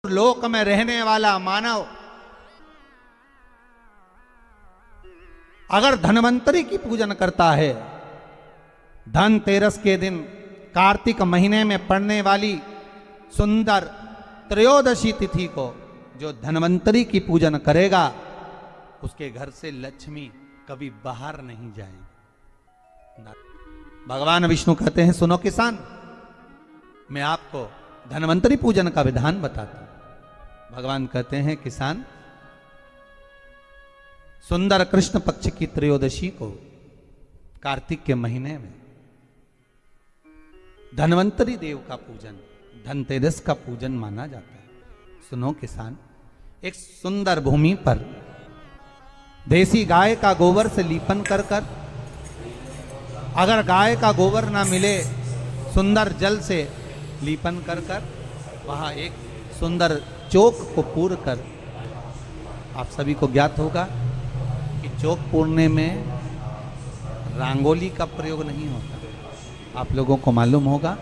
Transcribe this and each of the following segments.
लोक में रहने वाला मानव अगर धन्वंतरी की पूजन करता है, धनतेरस के दिन कार्तिक महीने में पड़ने वाली सुंदर त्रयोदशी तिथि को जो धन्वंतरी की पूजन करेगा, उसके घर से लक्ष्मी कभी बाहर नहीं जाएगी। भगवान विष्णु कहते हैं, सुनो किसान, मैं आपको धन्वंतरी पूजन का विधान बताता हूं। भगवान कहते हैं, किसान, सुंदर कृष्ण पक्ष की त्रयोदशी को कार्तिक के महीने में धन्वंतरी देव का पूजन, धनतेरस का पूजन माना जाता है। सुनो किसान, एक सुंदर भूमि पर देसी गाय का गोबर से लीपन कर कर, अगर गाय का गोबर ना मिले, सुंदर जल से लीपन कर कर वहां एक सुंदर चौक को पूर कर, आप सभी को ज्ञात होगा कि चौक पूरने में रंगोली का प्रयोग नहीं होता। आप लोगों को मालूम होगा,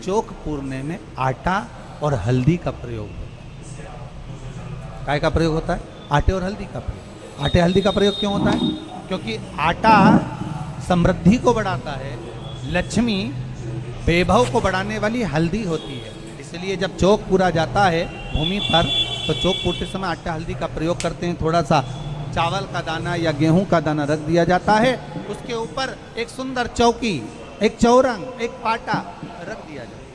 चौक पूरने में आटा और हल्दी का प्रयोग होता है। काय का प्रयोग होता है? आटे और हल्दी का प्रयोग। आटे हल्दी का प्रयोग क्यों होता है? क्योंकि आटा समृद्धि को बढ़ाता है, लक्ष्मी वैभव को बढ़ाने वाली हल्दी होती है। इसलिए जब चौक पूरा जाता है भूमि पर, तो चौक पूरते समय आटा हल्दी का प्रयोग करते हैं। थोड़ा सा चावल का दाना या गेहूं का दाना रख दिया जाता है, उसके ऊपर एक सुंदर चौकी, एक चौरंग, एक पाटा रख दिया जाता है।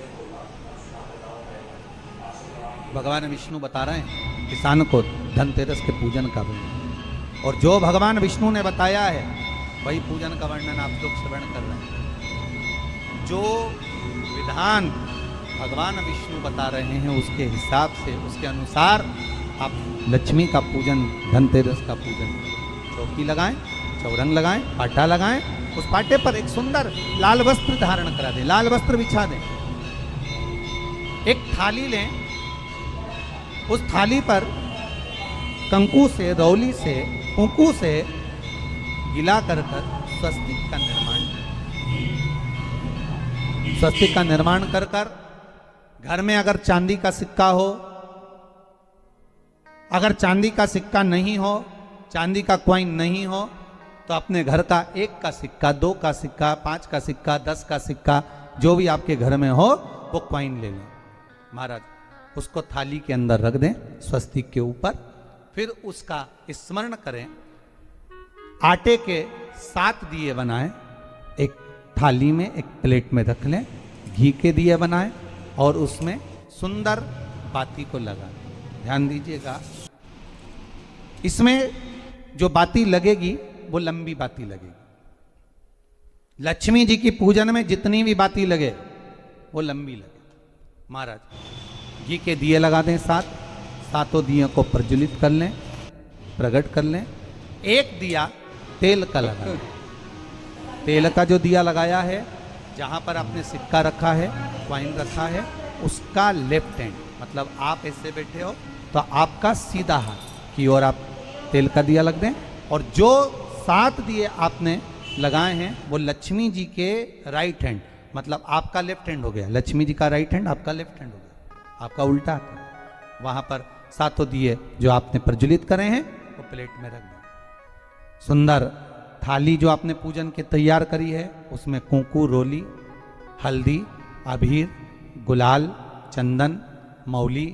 भगवान विष्णु बता रहे हैं किसान को धनतेरस के पूजन का वर्णन, और जो भगवान विष्णु ने बताया है वही पूजन का वर्णन आप लोग श्रवण कर रहे हैं। जो विधान भगवान विष्णु बता रहे हैं, उसके हिसाब से, उसके अनुसार आप लक्ष्मी का पूजन, धनतेरस का पूजन, चौकी लगाएं, चौरंग लगाएं, पाटा लगाएं, उस पाटे पर एक सुंदर लाल वस्त्र धारण करा दें, लाल वस्त्र बिछा दें। एक थाली लें, उस थाली पर कंकु से, रौली से, कुंकू से गिला कर स्वस्तिक का निर्माण करें। स्वस्तिक का निर्माण कर कर घर में अगर चांदी का सिक्का हो, अगर चांदी का सिक्का नहीं हो, चांदी का कॉइन नहीं हो, तो अपने घर का 1 का सिक्का, 2 का सिक्का, 5 का सिक्का, 10 का सिक्का, जो भी आपके घर में हो वो कॉइन ले लें महाराज, उसको थाली के अंदर रख दें स्वस्तिक के ऊपर। फिर उसका स्मरण करें, आटे के 7 दिए बनाएं, एक थाली में, एक प्लेट में रख लें, घी के दिए बनाएं और उसमें सुंदर बाती को लगा दें। ध्यान दीजिएगा, इसमें जो बाती लगेगी वो लंबी बाती लगेगी। लक्ष्मी जी की पूजन में जितनी भी बाती लगे वो लंबी लगे। महाराज घी के दिए लगा दें 7, सातों दियों को प्रज्वलित कर लें, प्रकट कर लें। एक दिया तेल का लगा, तेल का जो दिया लगाया है, जहां पर आपने सिक्का रखा है, कॉइन रखा है, उसका लेफ्ट हैंड, मतलब आप ऐसे बैठे हो तो आपका सीधा हाथ की ओर आप तेल का दिया लग दें। और जो 7 दिए आपने लगाए हैं वो लक्ष्मी जी के राइट हैंड, मतलब आपका लेफ्ट हैंड हो गया, लक्ष्मी जी का राइट हैंड, आपका लेफ्ट हैंड हो गया, आपका उल्टा हाथ। वहां पर 7 दिए जो आपने प्रज्वलित करे हैं वो प्लेट में रख दें। सुंदर थाली जो आपने पूजन के तैयार करी है, उसमें कुंकू, रोली, हल्दी, अबीर, गुलाल, चंदन, मौली,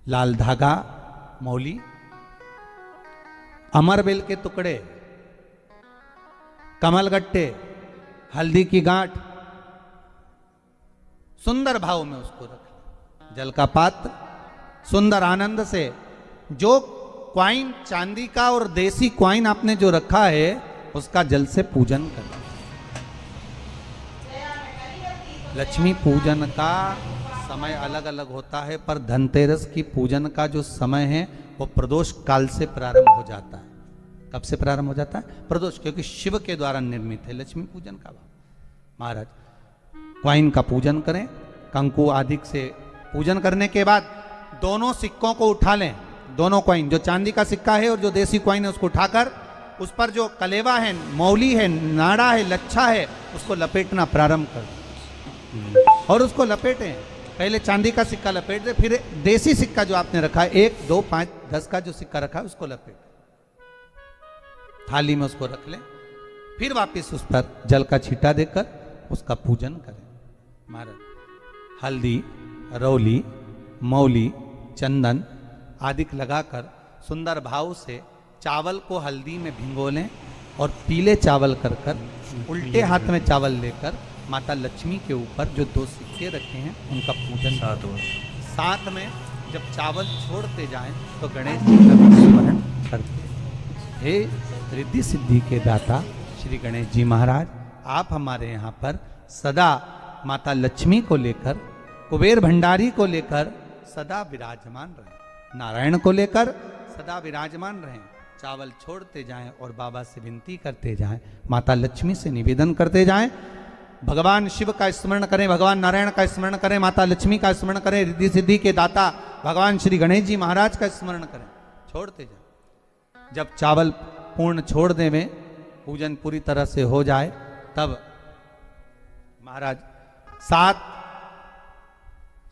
लाल धागा, मौली, अमरबेल के टुकड़े, कमलगट्टे, हल्दी की गांठ, सुंदर भाव में उसको रख। जल का पात्र, सुंदर आनंद से जो क्वाइन चांदी का और देसी क्वाइन आपने जो रखा है उसका जल से पूजन करें। लक्ष्मी पूजन का समय अलग अलग होता है, पर धनतेरस की पूजन का जो समय है वो प्रदोष काल से प्रारंभ हो जाता है। कब से प्रारंभ हो जाता है? प्रदोष, क्योंकि शिव के द्वारा निर्मित है लक्ष्मी पूजन का। महाराज क्वाइन का पूजन करें, कंकु आदि से पूजन करने के बाद दोनों सिक्कों को उठा लें, दोनों कॉइन, जो चांदी का सिक्का है और जो देसी कॉइन है, उसको उठाकर उस पर जो कलेवा है, मौली है, नाड़ा है, लच्छा है, उसको लपेटना प्रारंभ कर और उसको लपेटें। पहले चांदी का सिक्का लपेट दे, फिर देसी सिक्का जो आपने रखा है 1, 2, 5, 10 का जो सिक्का रखा है उसको लपेट थाली में उसको रख ले, फिर वापस उस पर जल का छींटा देकर उसका पूजन करें। महाराज हल्दी, रौली, मौली, चंदन आदि लगाकर सुंदर भाव से चावल को हल्दी में भिगो लें और पीले चावल कर उल्टे हाथ में चावल लेकर माता लक्ष्मी के ऊपर जो 2 सिक्के रखे हैं उनका पूजन साथ में जब चावल छोड़ते जाएं तो गणेश जी का भी स्मरण करते हैं। हे रिद्धि सिद्धि के दाता श्री गणेश जी महाराज, आप हमारे यहाँ पर सदा माता लक्ष्मी को लेकर, कुबेर भंडारी को लेकर सदा विराजमान रहें, नारायण को लेकर सदा विराजमान रहें। चावल छोड़ते जाएं और बाबा से विनती करते जाएं, माता लक्ष्मी से निवेदन करते जाएं, भगवान शिव का स्मरण करें, भगवान नारायण का स्मरण करें, माता लक्ष्मी का स्मरण करें, रिद्धि सिद्धि के दाता भगवान श्री गणेश जी महाराज का स्मरण करें, छोड़ते जाएं। जब चावल पूर्ण छोड़ देवें, पूजन पूरी तरह से हो जाए, तब महाराज 7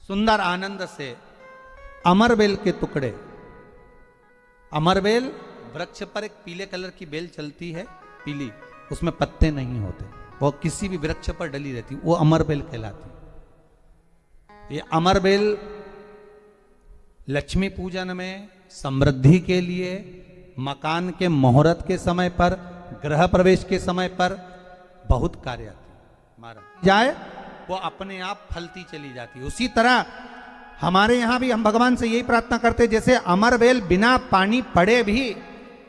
सुंदर आनंद से अमरबेल के टुकड़े, अमरबेल वृक्ष पर एक पीले कलर की बेल चलती है, पीली, उसमें पत्ते नहीं होते, वो किसी भी वृक्ष पर डली रहती, वो अमरबेल कहलाती। ये अमरबेल लक्ष्मी पूजन में, समृद्धि के लिए, मकान के मुहूर्त के समय पर, गृह प्रवेश के समय पर बहुत कार्य आती। महाराज जाए वो अपने आप फलती चली जाती। उसी तरह हमारे यहां भी हम भगवान से यही प्रार्थना करते, जैसे अमरबेल बिना पानी पड़े भी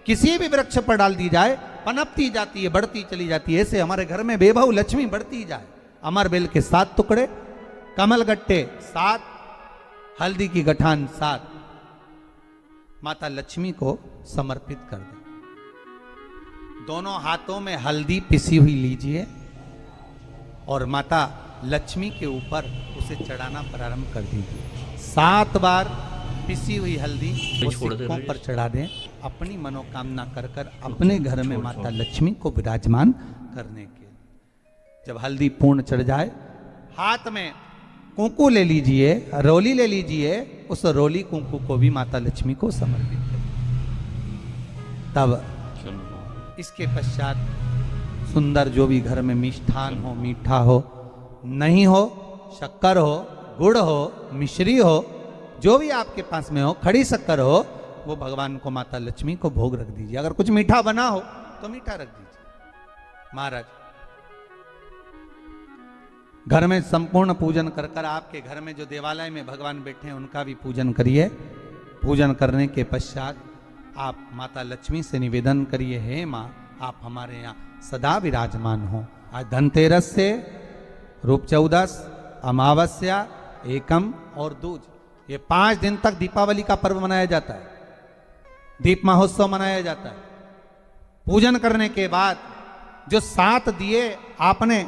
किसी भी वृक्ष पर डाल दी जाए पनपती जाती है, बढ़ती चली जाती है, ऐसे हमारे घर में बेभव लक्ष्मी बढ़ती जाए। अमरबेल के 7 टुकड़े, कमल गट्टे 7, हल्दी की गठान 7 माता लक्ष्मी को समर्पित कर दें। दोनों हाथों में हल्दी पिसी हुई लीजिए और माता लक्ष्मी के ऊपर उसे चढ़ाना प्रारंभ कर दीजिए। 7 बार पिसी हुई हल्दी सिक्कों पर चढ़ा दें, अपनी मनोकामना कर अपने घर में माता लक्ष्मी को विराजमान करने के लिए। जब हल्दी पूर्ण चढ़ जाए, हाथ में कुंकू ले लीजिए, रोली ले लीजिए, उस रोली कुंकू को भी माता लक्ष्मी को समर्पित करिए। तब इसके पश्चात सुंदर जो भी घर में मिष्ठान हो, मीठा हो, नहीं हो, शक्कर हो, गुड़ हो, मिश्री हो, जो भी आपके पास में हो, खड़ी शक्कर हो, वो भगवान को, माता लक्ष्मी को भोग रख दीजिए। अगर कुछ मीठा बना हो तो मीठा रख दीजिए। महाराज घर में संपूर्ण पूजन कर आपके घर में जो देवालय में भगवान बैठे हैं उनका भी पूजन करिए। पूजन करने के पश्चात आप माता लक्ष्मी से निवेदन करिए, हे माँ आप हमारे यहाँ सदा विराजमान हो। आज धनतेरस से रूप 14, अमावस्या, एकम और दूज, ये 5 दिन तक दीपावली का पर्व मनाया जाता है, दीप महोत्सव मनाया जाता है। पूजन करने के बाद जो 7 दिए आपने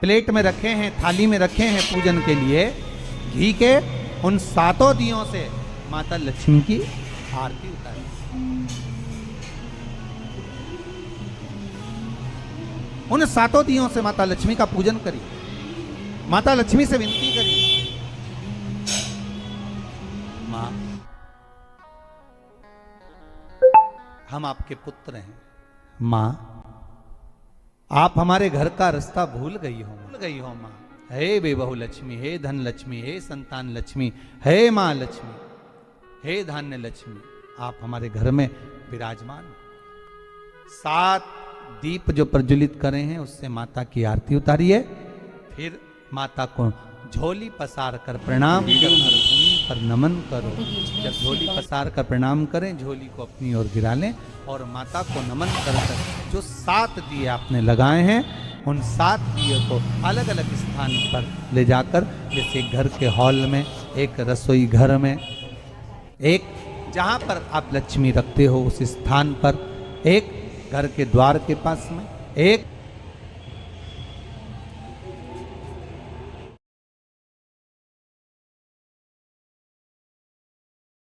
प्लेट में रखे हैं, थाली में रखे हैं पूजन के लिए घी के, उन 7 दियों से माता लक्ष्मी की आरती उतारी। उन 7 दियों से माता लक्ष्मी का पूजन करिए, माता लक्ष्मी से विनती करिए, मां हम आपके पुत्र हैं, मां आप हमारे घर का रास्ता भूल गई हो मां। हे बेबहु लक्ष्मी, हे धन लक्ष्मी, हे संतान लक्ष्मी, हे मां लक्ष्मी, हे धान्य लक्ष्मी, आप हमारे घर में विराजमान। 7 दीप जो प्रज्वलित करे हैं उससे माता की आरती उतारिए, फिर माता को झोली पसार कर प्रणाम कर भूमि पर नमन करो। जब झोली पसार कर प्रणाम करें, झोली को अपनी ओर गिरा लें और माता को नमन कर जो 7 दिए आपने लगाए हैं उन 7 दिए को अलग अलग स्थान पर ले जाकर, जैसे घर के हॉल में, एक रसोई घर में, एक जहाँ पर आप लक्ष्मी रखते हो उस स्थान पर, एक घर के द्वार के पास में, एक